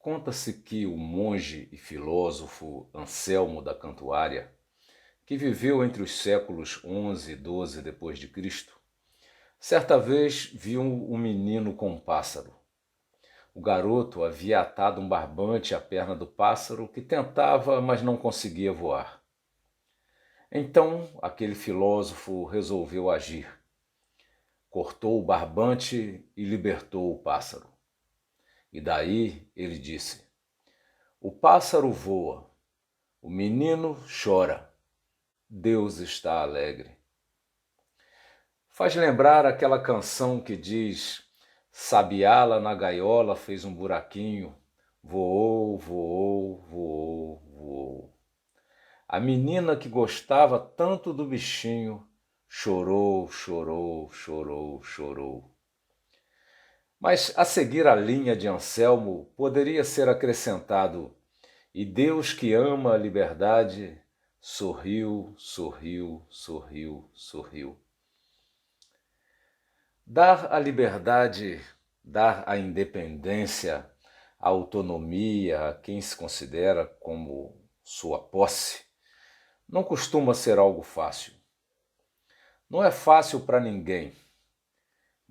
Conta-se que o monge e filósofo Anselmo da Cantuária, que viveu entre os séculos 11 e 12 depois de Cristo, certa vez viu um menino com um pássaro. O garoto havia atado um barbante à perna do pássaro que tentava, mas não conseguia voar. Então, aquele filósofo resolveu agir. Cortou o barbante e libertou o pássaro. E daí ele disse: o pássaro voa, o menino chora, Deus está alegre. Faz lembrar aquela canção que diz: sabiá lá na gaiola fez um buraquinho, voou, voou, voou, voou. A menina que gostava tanto do bichinho chorou, chorou, chorou, chorou. Mas a seguir a linha de Anselmo poderia ser acrescentado: e Deus que ama a liberdade sorriu, sorriu, sorriu, sorriu. Dar a liberdade, dar a independência, a autonomia a quem se considera como sua posse, não costuma ser algo fácil. Não é fácil para ninguém,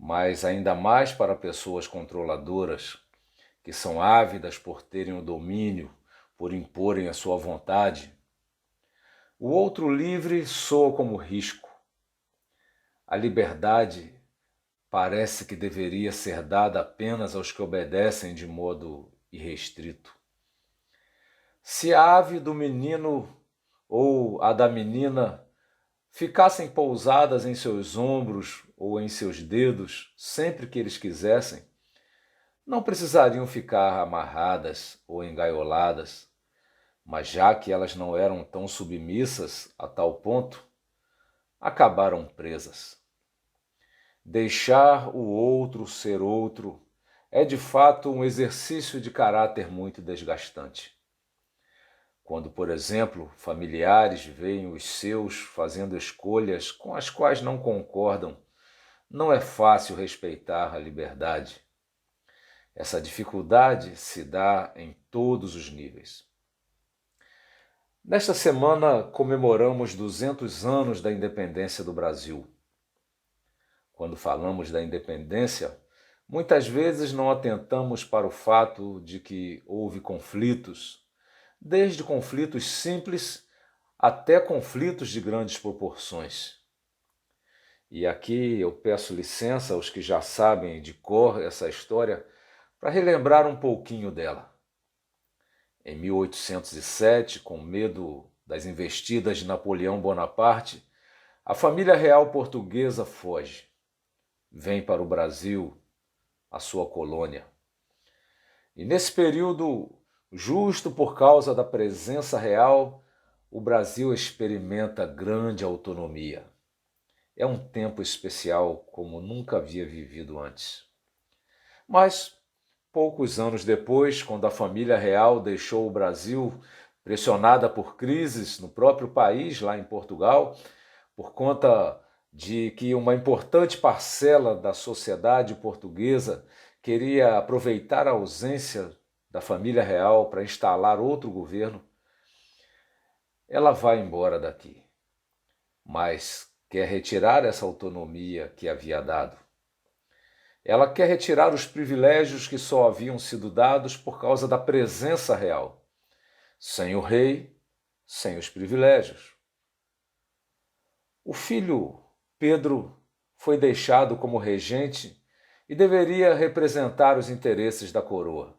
mas ainda mais para pessoas controladoras, que são ávidas por terem o domínio, por imporem a sua vontade. O outro livre soa como risco. A liberdade parece que deveria ser dada apenas aos que obedecem de modo irrestrito. Se a ave do menino ou a da menina ficassem pousadas em seus ombros ou em seus dedos sempre que eles quisessem, não precisariam ficar amarradas ou engaioladas, mas já que elas não eram tão submissas a tal ponto, acabaram presas. Deixar o outro ser outro é de fato um exercício de caráter muito desgastante. Quando, por exemplo, familiares veem os seus fazendo escolhas com as quais não concordam, não é fácil respeitar a liberdade. Essa dificuldade se dá em todos os níveis. Nesta semana comemoramos 200 anos da independência do Brasil. Quando falamos da independência, muitas vezes não atentamos para o fato de que houve conflitos, desde conflitos simples até conflitos de grandes proporções. E aqui eu peço licença aos que já sabem de cor essa história para relembrar um pouquinho dela. Em 1807, com medo das investidas de Napoleão Bonaparte, a família real portuguesa foge. Vem para o Brasil, a sua colônia. E nesse período, justo por causa da presença real, o Brasil experimenta grande autonomia. É um tempo especial como nunca havia vivido antes. Mas, poucos anos depois, quando a família real deixou o Brasil, pressionada por crises no próprio país, lá em Portugal, por conta de que uma importante parcela da sociedade portuguesa queria aproveitar a ausência da família real para instalar outro governo, ela vai embora daqui, mas quer retirar essa autonomia que havia dado. Ela quer retirar os privilégios que só haviam sido dados por causa da presença real. Sem o rei, sem os privilégios. O filho Pedro foi deixado como regente e deveria representar os interesses da coroa.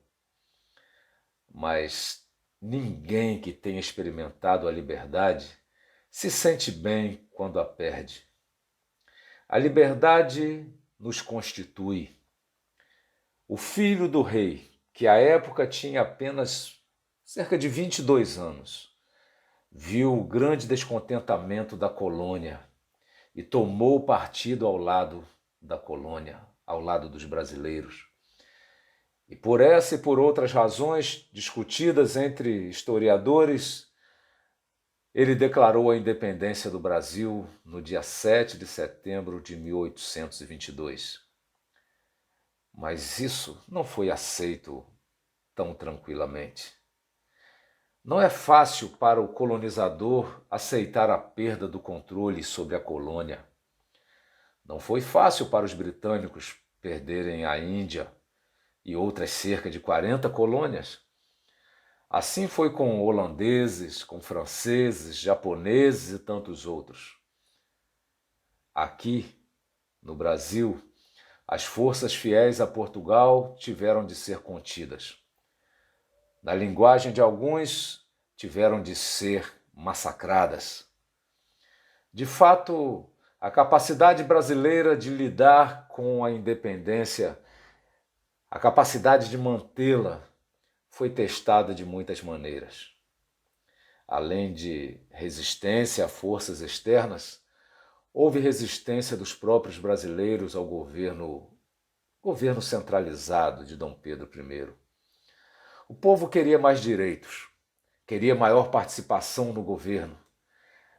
Mas ninguém que tenha experimentado a liberdade se sente bem quando a perde. A liberdade nos constitui. O filho do rei, que à época tinha apenas cerca de 22 anos, viu o grande descontentamento da colônia e tomou partido ao lado da colônia, ao lado dos brasileiros. E por essa e por outras razões discutidas entre historiadores, ele declarou a independência do Brasil no dia 7 de setembro de 1822. Mas isso não foi aceito tão tranquilamente. Não é fácil para o colonizador aceitar a perda do controle sobre a colônia. Não foi fácil para os britânicos perderem a Índia e outras cerca de 40 colônias. Assim foi com holandeses, com franceses, japoneses e tantos outros. Aqui, no Brasil, as forças fiéis a Portugal tiveram de ser contidas. Na linguagem de alguns, tiveram de ser massacradas. De fato, a capacidade brasileira de lidar com a independência, a capacidade de mantê-la, foi testada de muitas maneiras. Além de resistência a forças externas, houve resistência dos próprios brasileiros ao governo centralizado de Dom Pedro I. O povo queria mais direitos, queria maior participação no governo.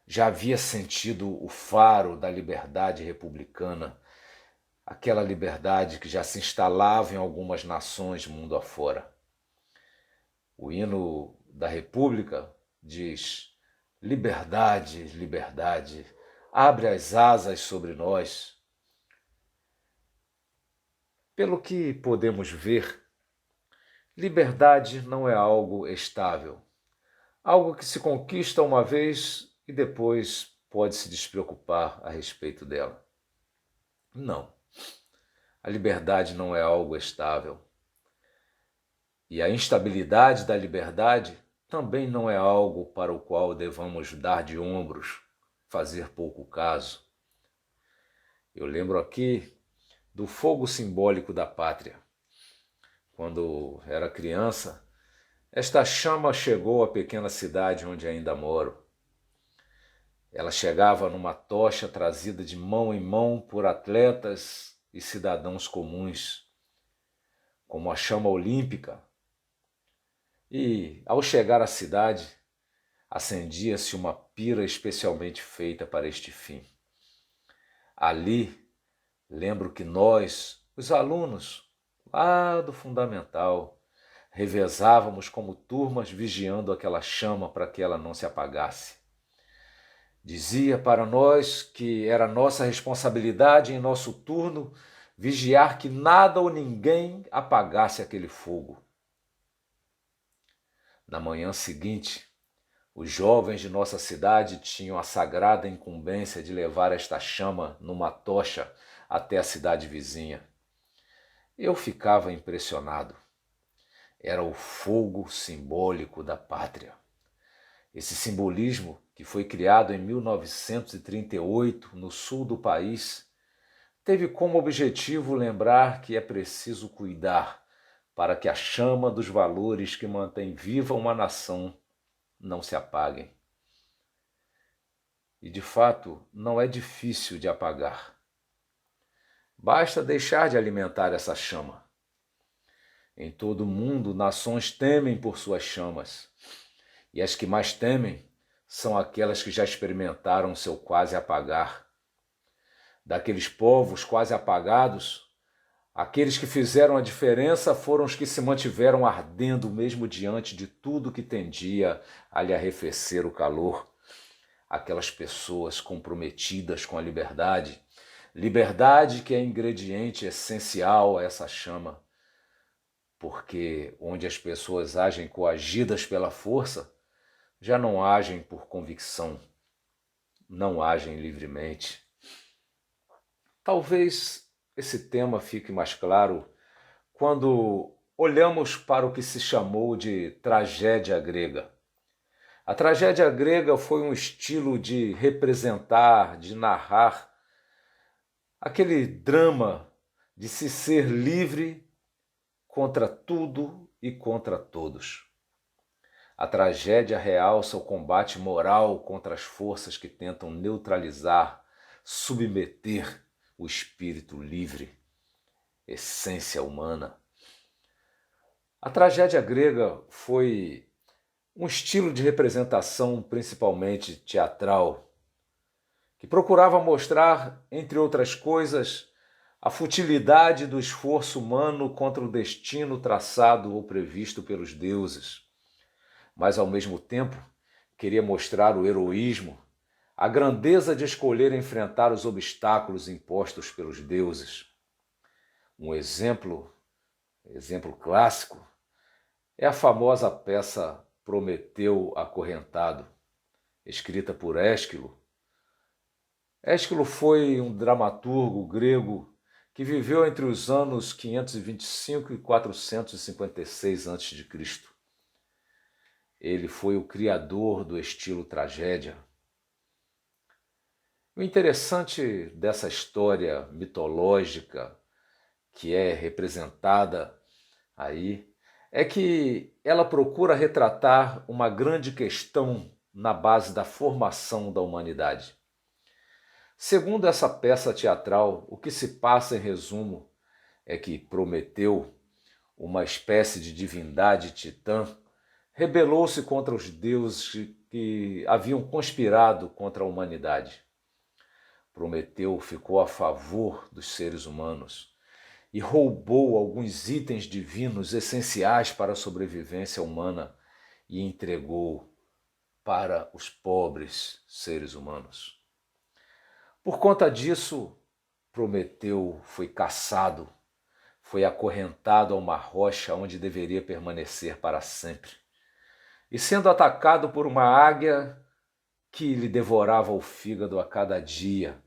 Já havia sentido o faro da liberdade republicana, aquela liberdade que já se instalava em algumas nações mundo afora. O hino da República diz: liberdade, liberdade, abre as asas sobre nós. Pelo que podemos ver, liberdade não é algo estável, algo que se conquista uma vez e depois pode se despreocupar a respeito dela. Não, a liberdade não é algo estável. E a instabilidade da liberdade também não é algo para o qual devamos dar de ombros, fazer pouco caso. Eu lembro aqui do fogo simbólico da pátria. Quando era criança, esta chama chegou à pequena cidade onde ainda moro. Ela chegava numa tocha trazida de mão em mão por atletas e cidadãos comuns, como a chama olímpica. E, ao chegar à cidade, acendia-se uma pira especialmente feita para este fim. Ali, lembro que nós, os alunos, lá do fundamental, revezávamos como turmas vigiando aquela chama para que ela não se apagasse. Dizia para nós que era nossa responsabilidade em nosso turno vigiar que nada ou ninguém apagasse aquele fogo. Na manhã seguinte, os jovens de nossa cidade tinham a sagrada incumbência de levar esta chama numa tocha até a cidade vizinha. Eu ficava impressionado. Era o fogo simbólico da pátria. Esse simbolismo, que foi criado em 1938 no sul do país, teve como objetivo lembrar que é preciso cuidar para que a chama dos valores que mantém viva uma nação não se apaguem. E de fato, não é difícil de apagar. Basta deixar de alimentar essa chama. Em todo o mundo, nações temem por suas chamas. E as que mais temem são aquelas que já experimentaram seu quase apagar. Daqueles povos quase apagados, aqueles que fizeram a diferença foram os que se mantiveram ardendo mesmo diante de tudo que tendia a lhe arrefecer o calor. Aquelas pessoas comprometidas com a liberdade, liberdade que é ingrediente essencial a essa chama, porque onde as pessoas agem coagidas pela força, já não agem por convicção, não agem livremente. Talvez esse tema fique mais claro quando olhamos para o que se chamou de tragédia grega. A tragédia grega foi um estilo de representar, de narrar aquele drama de se ser livre contra tudo e contra todos. A tragédia realça o combate moral contra as forças que tentam neutralizar, submeter o espírito livre, essência humana. A tragédia grega foi um estilo de representação principalmente teatral, que procurava mostrar, entre outras coisas, a futilidade do esforço humano contra o destino traçado ou previsto pelos deuses, mas ao mesmo tempo queria mostrar o heroísmo, a grandeza de escolher enfrentar os obstáculos impostos pelos deuses. Um exemplo clássico, é a famosa peça Prometeu Acorrentado, escrita por Ésquilo. Ésquilo foi um dramaturgo grego que viveu entre os anos 525 e 456 a.C. Ele foi o criador do estilo tragédia. O interessante dessa história mitológica que é representada aí é que ela procura retratar uma grande questão na base da formação da humanidade. Segundo essa peça teatral, o que se passa em resumo é que Prometeu, uma espécie de divindade titã, rebelou-se contra os deuses que haviam conspirado contra a humanidade. Prometeu ficou a favor dos seres humanos e roubou alguns itens divinos essenciais para a sobrevivência humana e entregou para os pobres seres humanos. Por conta disso, Prometeu foi caçado, foi acorrentado a uma rocha onde deveria permanecer para sempre. E sendo atacado por uma águia que lhe devorava o fígado a cada dia.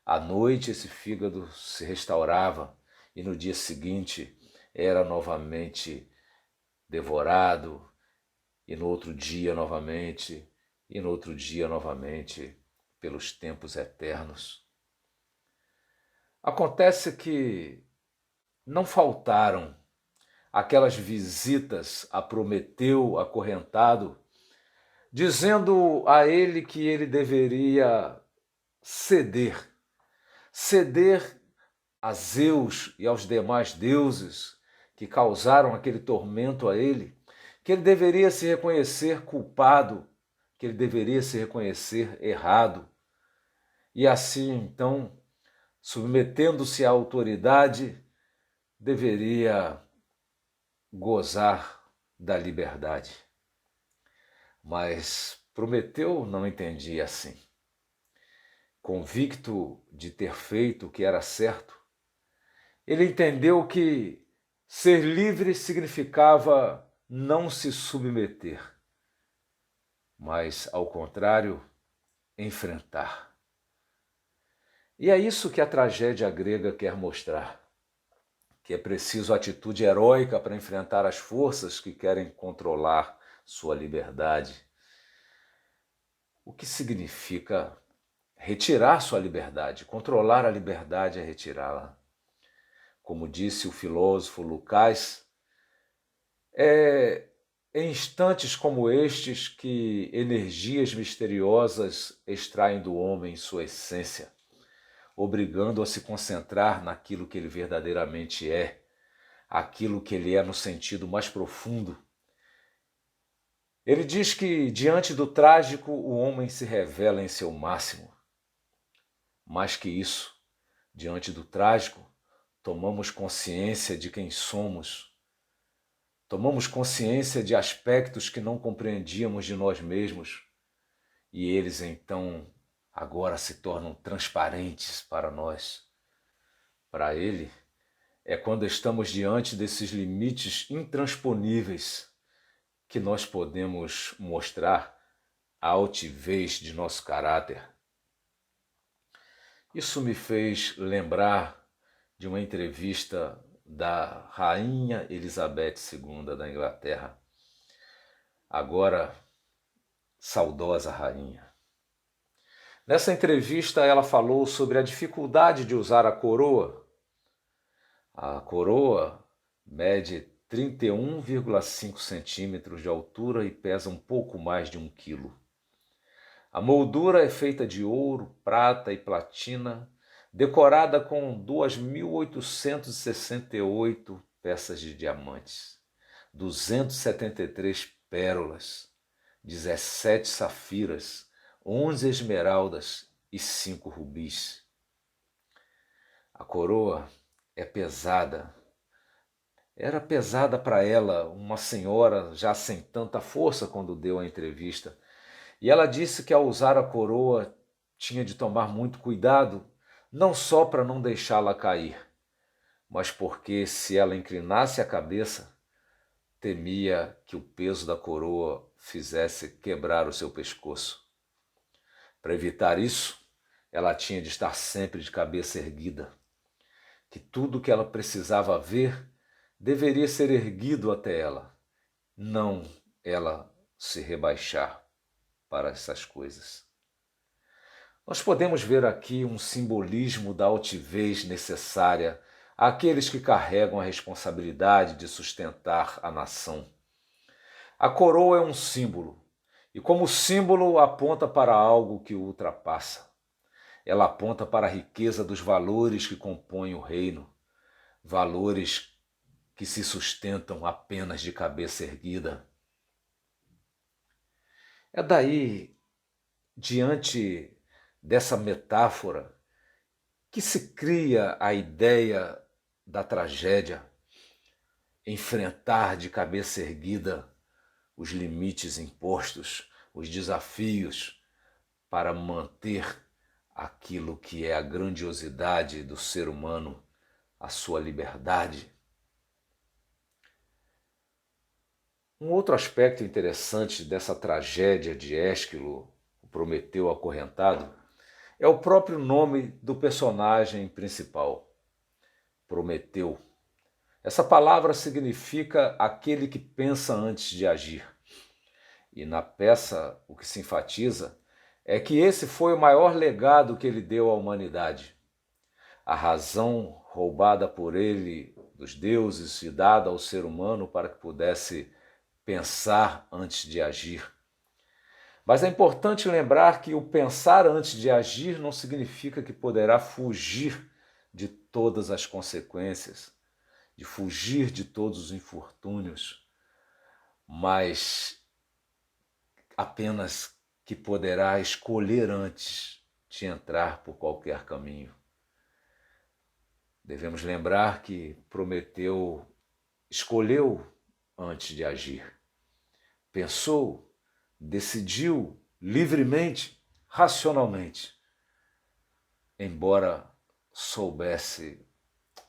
À noite esse fígado se restaurava e no dia seguinte era novamente devorado, e no outro dia novamente, e no outro dia novamente, pelos tempos eternos. Acontece que não faltaram aquelas visitas a Prometeu acorrentado, dizendo a ele que ele deveria ceder a Zeus e aos demais deuses que causaram aquele tormento a ele, que ele deveria se reconhecer culpado, que ele deveria se reconhecer errado. E assim, então, submetendo-se à autoridade, deveria gozar da liberdade. Mas Prometeu não entendia assim. Convicto de ter feito o que era certo, ele entendeu que ser livre significava não se submeter, mas, ao contrário, enfrentar. E é isso que a tragédia grega quer mostrar, que é preciso atitude heróica para enfrentar as forças que querem controlar sua liberdade. O que significa retirar sua liberdade? Controlar a liberdade é retirá-la. Como disse o filósofo Lucas, é em instantes como estes que energias misteriosas extraem do homem sua essência, obrigando-o a se concentrar naquilo que ele verdadeiramente é, aquilo que ele é no sentido mais profundo. Ele diz que, diante do trágico, o homem se revela em seu máximo. Mais que isso, diante do trágico, tomamos consciência de quem somos. Tomamos consciência de aspectos que não compreendíamos de nós mesmos. E eles, então, agora se tornam transparentes para nós. Para ele, é quando estamos diante desses limites intransponíveis que nós podemos mostrar a altivez de nosso caráter. Isso me fez lembrar de uma entrevista da Rainha Elizabeth II da Inglaterra, agora saudosa rainha. Nessa entrevista ela falou sobre a dificuldade de usar a coroa. A coroa mede 31,5 centímetros de altura e pesa um pouco mais de 1 quilo. A moldura é feita de ouro, prata e platina, decorada com 2.868 peças de diamantes, 273 pérolas, 17 safiras, 11 esmeraldas e 5 rubis. A coroa é pesada. Era pesada para ela, uma senhora já sem tanta força quando deu a entrevista. E ela disse que ao usar a coroa tinha de tomar muito cuidado, não só para não deixá-la cair, mas porque se ela inclinasse a cabeça, temia que o peso da coroa fizesse quebrar o seu pescoço. Para evitar isso, ela tinha de estar sempre de cabeça erguida, que tudo o que ela precisava ver deveria ser erguido até ela, não ela se rebaixar para essas coisas. Nós podemos ver aqui um simbolismo da altivez necessária àqueles que carregam a responsabilidade de sustentar a nação. A coroa é um símbolo, e como símbolo aponta para algo que o ultrapassa. Ela aponta para a riqueza dos valores que compõem o reino, valores que se sustentam apenas de cabeça erguida. É daí, diante dessa metáfora, que se cria a ideia da tragédia, enfrentar de cabeça erguida os limites impostos, os desafios para manter aquilo que é a grandiosidade do ser humano, a sua liberdade. Um outro aspecto interessante dessa tragédia de Ésquilo, o Prometeu acorrentado, é o próprio nome do personagem principal, Prometeu. Essa palavra significa aquele que pensa antes de agir. E na peça o que se enfatiza é que esse foi o maior legado que ele deu à humanidade. A razão roubada por ele dos deuses e dada ao ser humano para que pudesse pensar antes de agir. Mas é importante lembrar que o pensar antes de agir não significa que poderá fugir de todas as consequências, de fugir de todos os infortúnios, mas apenas que poderá escolher antes de entrar por qualquer caminho. Devemos lembrar que Prometeu escolheu antes de agir, pensou, decidiu livremente, racionalmente, embora soubesse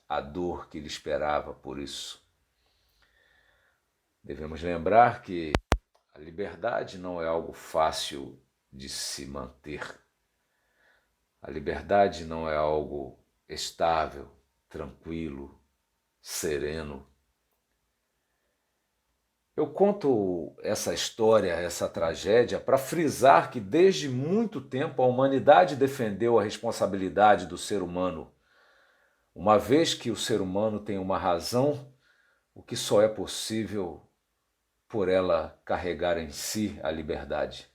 a dor que lhe esperava por isso. Devemos lembrar que a liberdade não é algo fácil de se manter. A liberdade não é algo estável, tranquilo, sereno. Eu conto essa história, essa tragédia, para frisar que desde muito tempo a humanidade defendeu a responsabilidade do ser humano. Uma vez que o ser humano tem uma razão, o que só é possível por ela carregar em si a liberdade.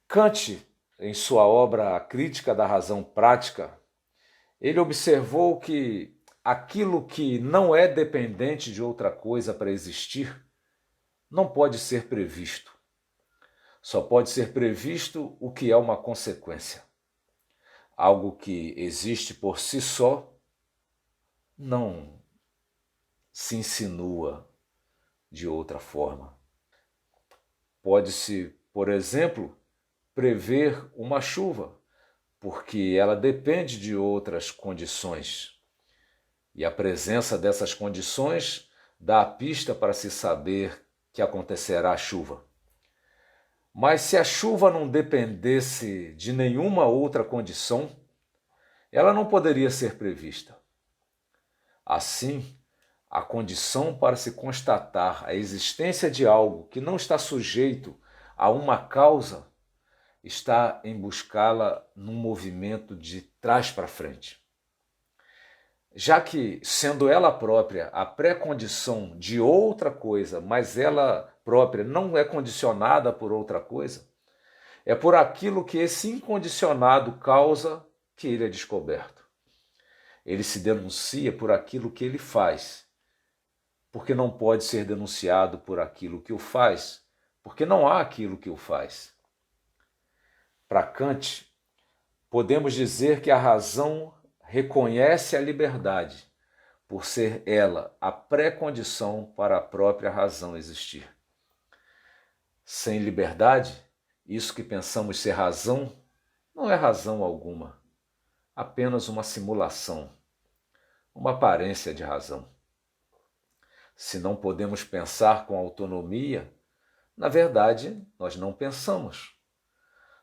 Kant, em sua obra A Crítica da Razão Prática, ele observou que aquilo que não é dependente de outra coisa para existir não pode ser previsto. Só pode ser previsto o que é uma consequência. Algo que existe por si só não se insinua de outra forma. Pode-se, por exemplo, prever uma chuva, porque ela depende de outras condições. E a presença dessas condições dá a pista para se saber que acontecerá a chuva. Mas se a chuva não dependesse de nenhuma outra condição, ela não poderia ser prevista. Assim, a condição para se constatar a existência de algo que não está sujeito a uma causa está em buscá-la num movimento de trás para frente. Já que, sendo ela própria a pré-condição de outra coisa, mas ela própria não é condicionada por outra coisa, é por aquilo que esse incondicionado causa que ele é descoberto. Ele se denuncia por aquilo que ele faz, porque não pode ser denunciado por aquilo que o faz, porque não há aquilo que o faz. Para Kant, podemos dizer que a razão reconhece a liberdade por ser ela a pré-condição para a própria razão existir. Sem liberdade, isso que pensamos ser razão não é razão alguma, apenas uma simulação, uma aparência de razão. Se não podemos pensar com autonomia, na verdade, nós não pensamos.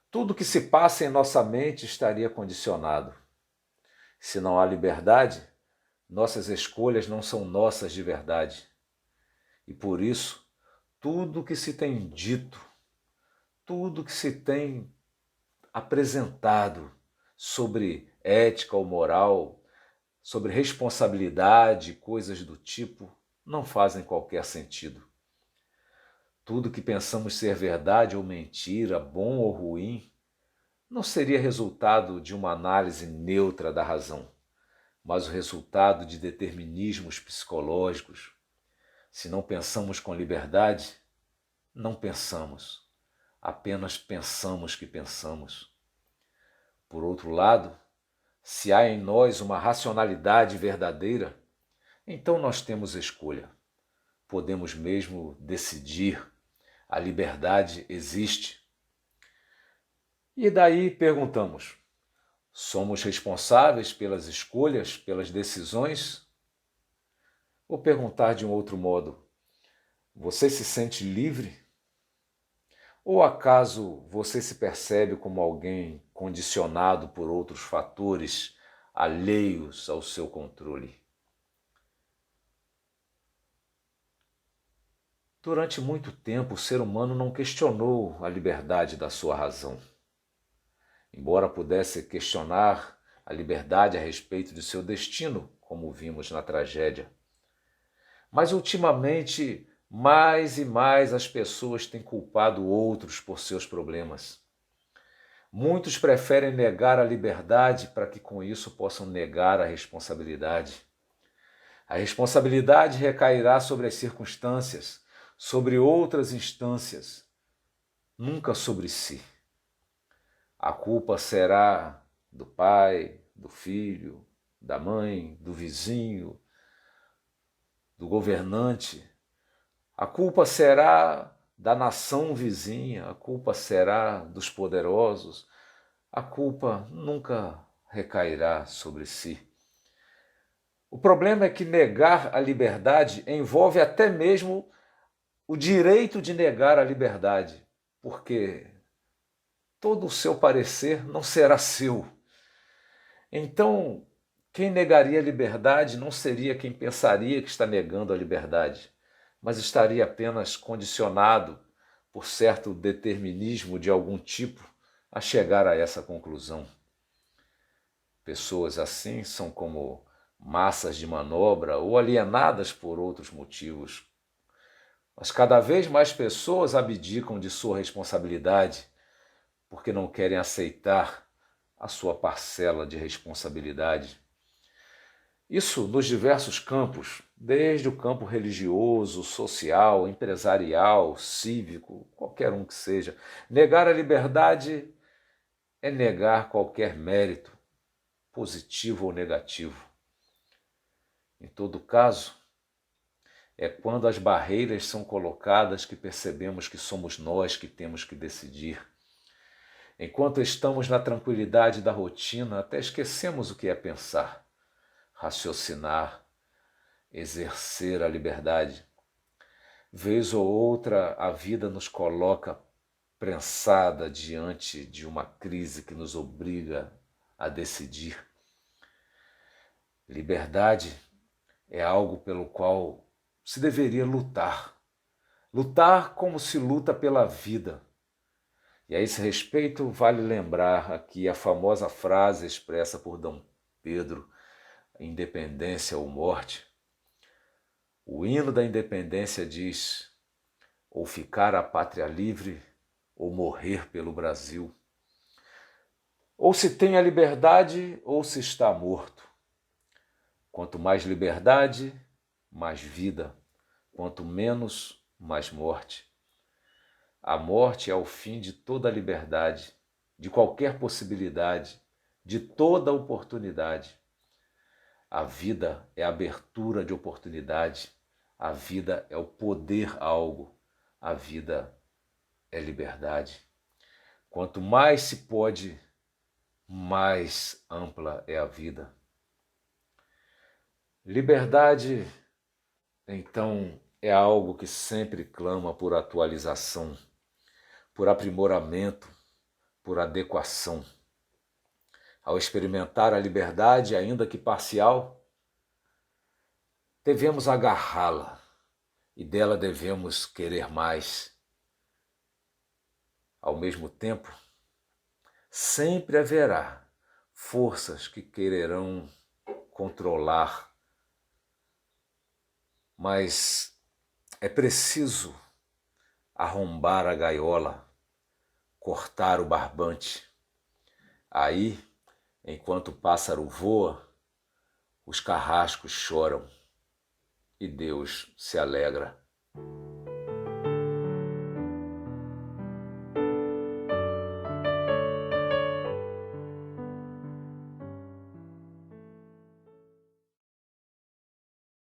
Tudo que se passa em nossa mente estaria condicionado. Se não há liberdade, nossas escolhas não são nossas de verdade. E por isso, tudo que se tem dito, tudo que se tem apresentado sobre ética ou moral, sobre responsabilidade, coisas do tipo, não fazem qualquer sentido. Tudo que pensamos ser verdade ou mentira, bom ou ruim, não seria resultado de uma análise neutra da razão, mas o resultado de determinismos psicológicos. Se não pensamos com liberdade, não pensamos, apenas pensamos que pensamos. Por outro lado, se há em nós uma racionalidade verdadeira, então nós temos escolha. Podemos mesmo decidir. A liberdade existe. E daí perguntamos: somos responsáveis pelas escolhas, pelas decisões? Vou perguntar de um outro modo: você se sente livre? Ou acaso você se percebe como alguém condicionado por outros fatores alheios ao seu controle? Durante muito tempo, o ser humano não questionou a liberdade da sua razão. Embora pudesse questionar a liberdade a respeito de seu destino, como vimos na tragédia. Mas ultimamente, mais e mais as pessoas têm culpado outros por seus problemas. Muitos preferem negar a liberdade para que com isso possam negar a responsabilidade. A responsabilidade recairá sobre as circunstâncias, sobre outras instâncias, nunca sobre si. A culpa será do pai, do filho, da mãe, do vizinho, do governante. A culpa será da nação vizinha, a culpa será dos poderosos. A culpa nunca recairá sobre si. O problema é que negar a liberdade envolve até mesmo o direito de negar a liberdade, porque todo o seu parecer não será seu. Então, quem negaria a liberdade não seria quem pensaria que está negando a liberdade, mas estaria apenas condicionado por certo determinismo de algum tipo a chegar a essa conclusão. Pessoas assim são como massas de manobra ou alienadas por outros motivos. Mas cada vez mais pessoas abdicam de sua responsabilidade porque não querem aceitar a sua parcela de responsabilidade. Isso nos diversos campos, desde o campo religioso, social, empresarial, cívico, qualquer um que seja. Negar a liberdade é negar qualquer mérito, positivo ou negativo. Em todo caso, é quando as barreiras são colocadas que percebemos que somos nós que temos que decidir. Enquanto estamos na tranquilidade da rotina, até esquecemos o que é pensar, raciocinar, exercer a liberdade. Vez ou outra, a vida nos coloca prensada diante de uma crise que nos obriga a decidir. Liberdade é algo pelo qual se deveria lutar. Lutar como se luta pela vida. E a esse respeito, vale lembrar aqui a famosa frase expressa por D. Pedro, independência ou morte. O hino da independência diz: ou ficar a pátria livre, ou morrer pelo Brasil. Ou se tem a liberdade, ou se está morto. Quanto mais liberdade, mais vida. Quanto menos, mais morte. A morte é o fim de toda a liberdade, de qualquer possibilidade, de toda oportunidade. A vida é abertura de oportunidade. A vida é o poder algo. A vida é liberdade. Quanto mais se pode, mais ampla é a vida. Liberdade, então, é algo que sempre clama por atualização, por aprimoramento, por adequação. Ao experimentar a liberdade, ainda que parcial, devemos agarrá-la e dela devemos querer mais. Ao mesmo tempo, sempre haverá forças que quererão controlar, mas é preciso arrombar a gaiola, cortar o barbante. Aí, enquanto o pássaro voa, os carrascos choram e Deus se alegra.